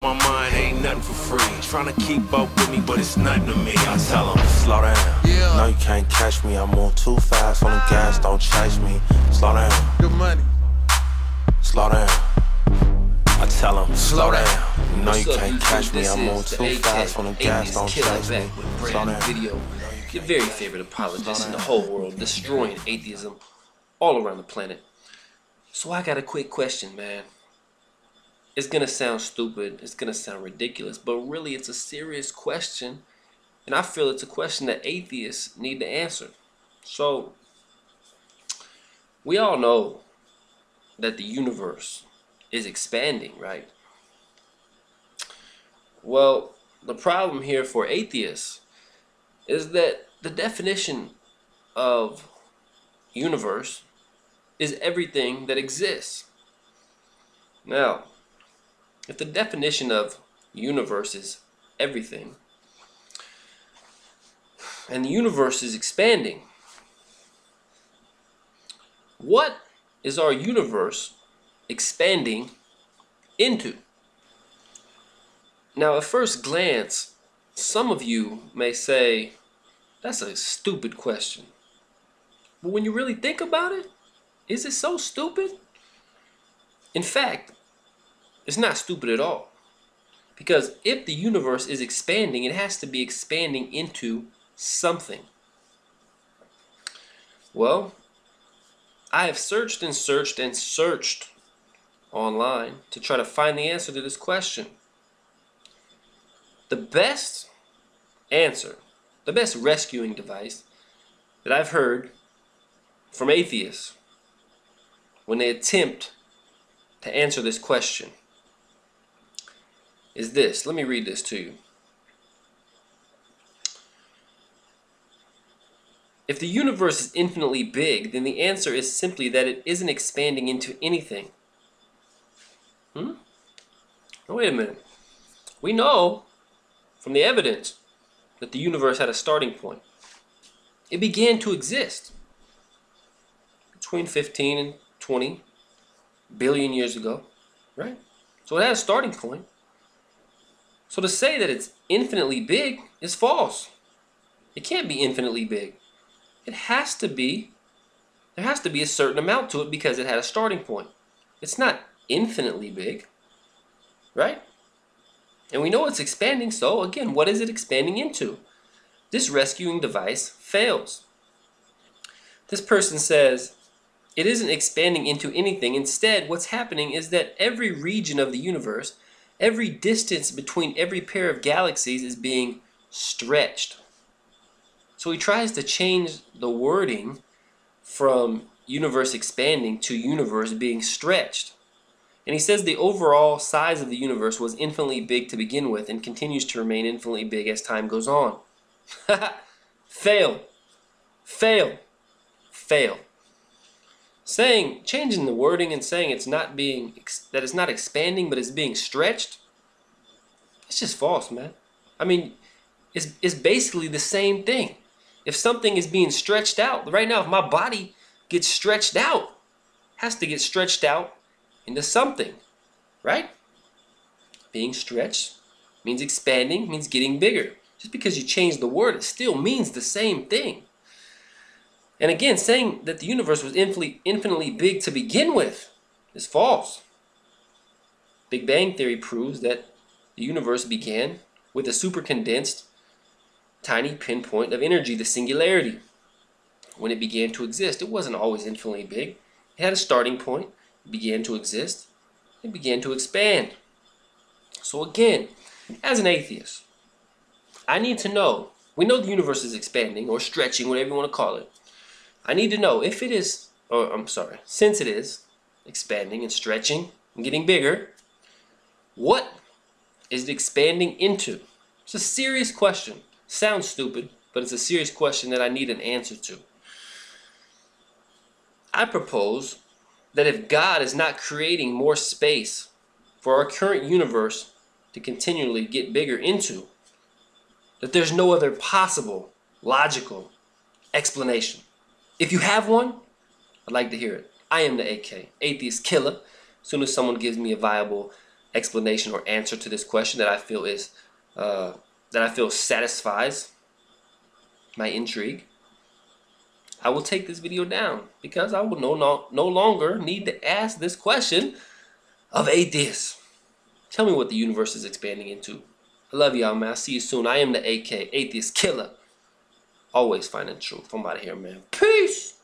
My mind ain't nothing for free. Trying to keep up with me, but it's nothing to me. I tell them, slow down. Yeah. No, you can't catch me. I move too fast on the gas. Don't chase me. Slow down. Good money. Slow down. I tell them, slow down. No, you can't catch me. I move too fast on the gas. Don't chase me. Slow down. Video. Your very favorite apologist in the whole world, destroying atheism all around the planet. So I got a quick question, man. It's gonna sound stupid, it's gonna sound ridiculous, but really it's a serious question, and I feel it's a question that atheists need to answer. So, we all know that the universe is expanding, right? Well, the problem here for atheists is that the definition of universe is everything that exists. Now, if the definition of universe is everything, and the universe is expanding, what is our universe expanding into? Now, at first glance, some of you may say, that's a stupid question. But when you really think about it, is it so stupid? In fact, it's not stupid at all. Because if the universe is expanding, it has to be expanding into something. Well, I have searched and searched and searched online to try to find the answer to this question. The best answer, the best rescuing device that I've heard from atheists when they attempt to answer this question is this. Let me read this to you. If the universe is infinitely big, then the answer is simply that it isn't expanding into anything. Now, wait a minute. We know from the evidence that the universe had a starting point. It began to exist between 15 and 20 billion years ago, right? So it had a starting point. So to say that it's infinitely big is false. It can't be infinitely big. It has to be, there has to be a certain amount to it because it had a starting point. It's not infinitely big, right? And we know it's expanding, so again, what is it expanding into? This rescuing device fails. This person says, it isn't expanding into anything. Instead, what's happening is that every region of the universe, every distance between every pair of galaxies is being stretched. So he tries to change the wording from universe expanding to universe being stretched. And he says the overall size of the universe was infinitely big to begin with and continues to remain infinitely big as time goes on. Fail. Fail. Fail. Changing the wording and saying it's not that it's not expanding but it's being stretched, it's just false, man. I mean, it's basically the same thing. If something is being stretched out, right now if my body gets stretched out, it has to get stretched out into something, right? Being stretched means expanding, means getting bigger. Just because you change the word, it still means the same thing. And again, saying that the universe was infinitely big to begin with is false. Big Bang Theory proves that the universe began with a supercondensed tiny pinpoint of energy, the singularity. When it began to exist, it wasn't always infinitely big. It had a starting point, it began to exist, it began to expand. So again, as an atheist, I need to know, we know the universe is expanding or stretching, whatever you want to call it. I need to know if it is, since it is expanding and stretching and getting bigger, what is it expanding into? It's a serious question. Sounds stupid, but it's a serious question that I need an answer to. I propose that if God is not creating more space for our current universe to continually get bigger into, that there's no other possible, logical explanation. If you have one, I'd like to hear it. I am the AK, Atheist Killer. As soon as someone gives me a viable explanation or answer to this question that I feel is that I feel satisfies my intrigue, I will take this video down because I will no longer need to ask this question of atheists. Tell me what the universe is expanding into. I love y'all, man. I'll see you soon. I am the AK, Atheist Killer. Always finding truth. I'm out of here, man. Peace!